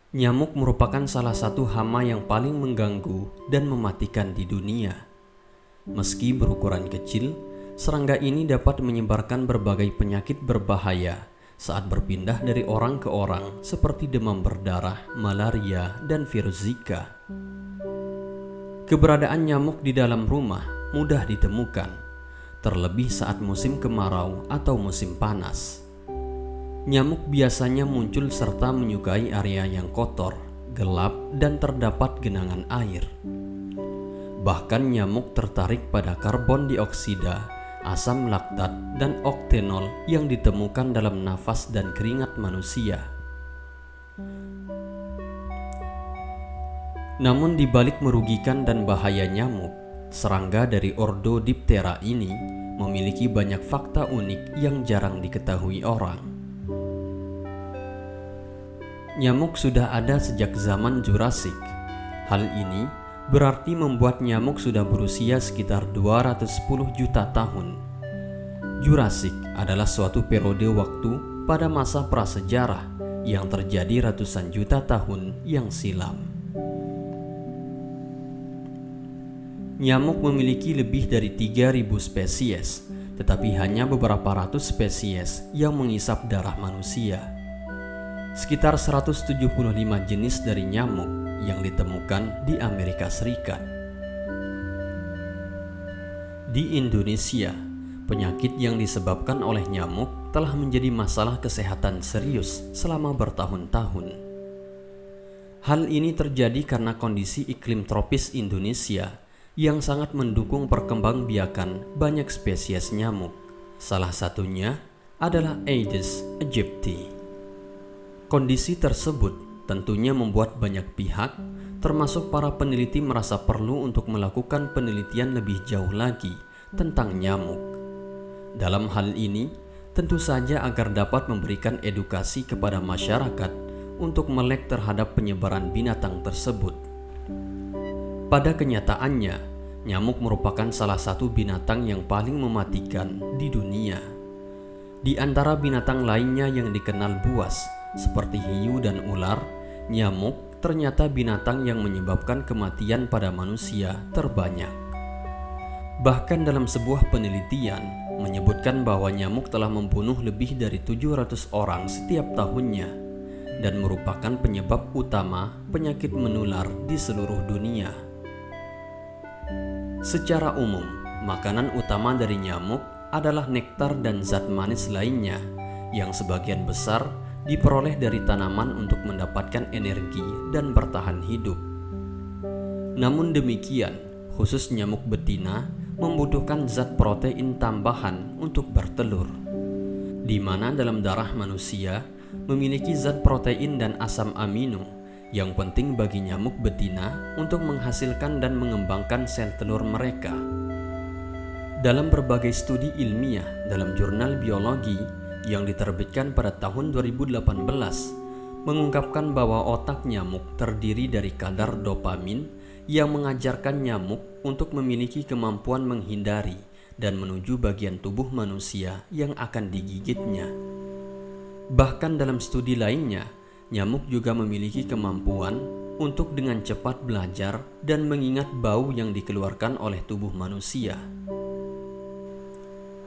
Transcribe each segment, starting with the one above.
Nyamuk merupakan salah satu hama yang paling mengganggu dan mematikan di dunia. Meski berukuran kecil, serangga ini dapat menyebarkan berbagai penyakit berbahaya saat berpindah dari orang ke orang seperti demam berdarah, malaria, dan virus Zika. Keberadaan nyamuk di dalam rumah mudah ditemukan, terlebih saat musim kemarau atau musim panas. Nyamuk biasanya muncul serta menyukai area yang kotor, gelap, dan terdapat genangan air. Bahkan nyamuk tertarik pada karbon dioksida, asam laktat, dan oktanol yang ditemukan dalam nafas dan keringat manusia. Namun di balik merugikan dan bahaya nyamuk, serangga dari ordo Diptera ini memiliki banyak fakta unik yang jarang diketahui orang. Nyamuk sudah ada sejak zaman Jurassik. Hal ini berarti membuat nyamuk sudah berusia sekitar 210 juta tahun. Jurassik adalah suatu periode waktu pada masa prasejarah yang terjadi ratusan juta tahun yang silam. Nyamuk memiliki lebih dari 3.000 spesies, tetapi hanya beberapa ratus spesies yang mengisap darah manusia. Sekitar 175 jenis dari nyamuk yang ditemukan di Amerika Serikat. Di Indonesia, penyakit yang disebabkan oleh nyamuk telah menjadi masalah kesehatan serius selama bertahun-tahun. Hal ini terjadi karena kondisi iklim tropis Indonesia yang sangat mendukung perkembangbiakan banyak spesies nyamuk. Salah satunya adalah Aedes aegypti. Kondisi tersebut tentunya membuat banyak pihak, termasuk para peneliti, merasa perlu untuk melakukan penelitian lebih jauh lagi tentang nyamuk. Dalam hal ini, tentu saja agar dapat memberikan edukasi kepada masyarakat untuk melek terhadap penyebaran binatang tersebut. Pada kenyataannya, nyamuk merupakan salah satu binatang yang paling mematikan di dunia. Di antara binatang lainnya yang dikenal buas, seperti hiu dan ular, nyamuk ternyata binatang yang menyebabkan kematian pada manusia terbanyak. Bahkan dalam sebuah penelitian menyebutkan bahwa nyamuk telah membunuh lebih dari 700 orang setiap tahunnya dan merupakan penyebab utama penyakit menular di seluruh dunia. Secara umum, makanan utama dari nyamuk adalah nektar dan zat manis lainnya yang sebagian besar diperoleh dari tanaman untuk mendapatkan energi dan bertahan hidup. Namun demikian, khusus nyamuk betina membutuhkan zat protein tambahan untuk bertelur, di mana dalam darah manusia memiliki zat protein dan asam amino yang penting bagi nyamuk betina untuk menghasilkan dan mengembangkan sel telur mereka. Dalam berbagai studi ilmiah dalam jurnal biologi yang diterbitkan pada tahun 2018 mengungkapkan bahwa otak nyamuk terdiri dari kadar dopamin yang mengajarkan nyamuk untuk memiliki kemampuan menghindari dan menuju bagian tubuh manusia yang akan digigitnya. Bahkan dalam studi lainnya, nyamuk juga memiliki kemampuan untuk dengan cepat belajar dan mengingat bau yang dikeluarkan oleh tubuh manusia.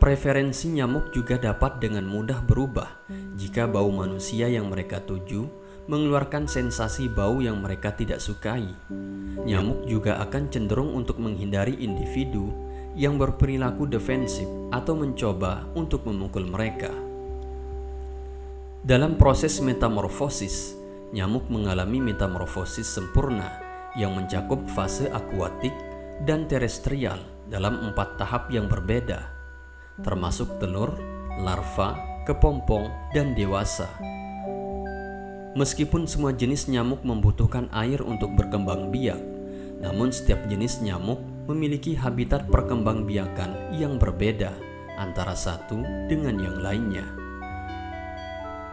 Preferensi nyamuk juga dapat dengan mudah berubah jika bau manusia yang mereka tuju mengeluarkan sensasi bau yang mereka tidak sukai. Nyamuk juga akan cenderung untuk menghindari individu yang berperilaku defensif atau mencoba untuk memukul mereka. Dalam proses metamorfosis, nyamuk mengalami metamorfosis sempurna yang mencakup fase akuatik dan terestrial dalam 4 tahap yang berbeda, termasuk telur, larva, kepompong, dan dewasa. Meskipun semua jenis nyamuk membutuhkan air untuk berkembang biak, namun setiap jenis nyamuk memiliki habitat perkembangbiakan yang berbeda antara satu dengan yang lainnya.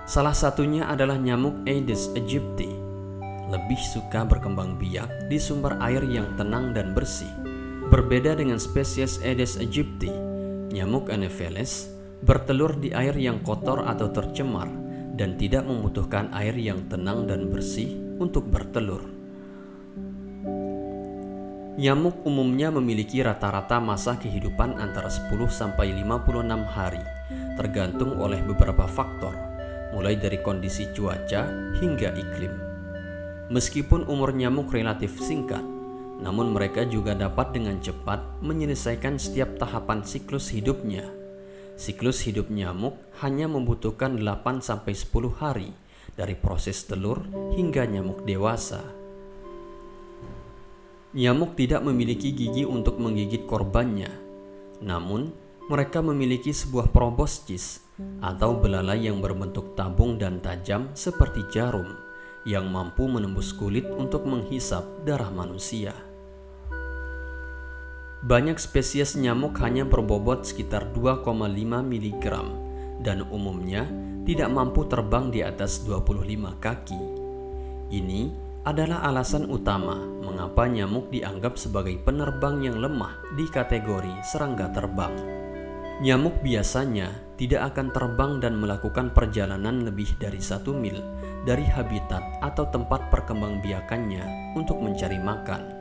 Salah satunya adalah nyamuk Aedes aegypti. Lebih suka berkembang biak di sumber air yang tenang dan bersih. Berbeda dengan spesies Aedes aegypti, nyamuk Anopheles bertelur di air yang kotor atau tercemar dan tidak membutuhkan air yang tenang dan bersih untuk bertelur. Nyamuk umumnya memiliki rata-rata masa kehidupan antara 10 sampai 56 hari, tergantung oleh beberapa faktor, mulai dari kondisi cuaca hingga iklim. Meskipun umur nyamuk relatif singkat, namun mereka juga dapat dengan cepat menyelesaikan setiap tahapan siklus hidupnya. Siklus hidup nyamuk hanya membutuhkan 8 sampai 10 hari dari proses telur hingga nyamuk dewasa. Nyamuk tidak memiliki gigi untuk menggigit korbannya, namun mereka memiliki sebuah proboscis atau belalai yang berbentuk tabung dan tajam seperti jarum yang mampu menembus kulit untuk menghisap darah manusia. Banyak spesies nyamuk hanya berbobot sekitar 2,5 mg dan umumnya tidak mampu terbang di atas 25 kaki. Ini adalah alasan utama mengapa nyamuk dianggap sebagai penerbang yang lemah di kategori serangga terbang. Nyamuk biasanya tidak akan terbang dan melakukan perjalanan lebih dari 1 mil dari habitat atau tempat perkembangbiakannya untuk mencari makan.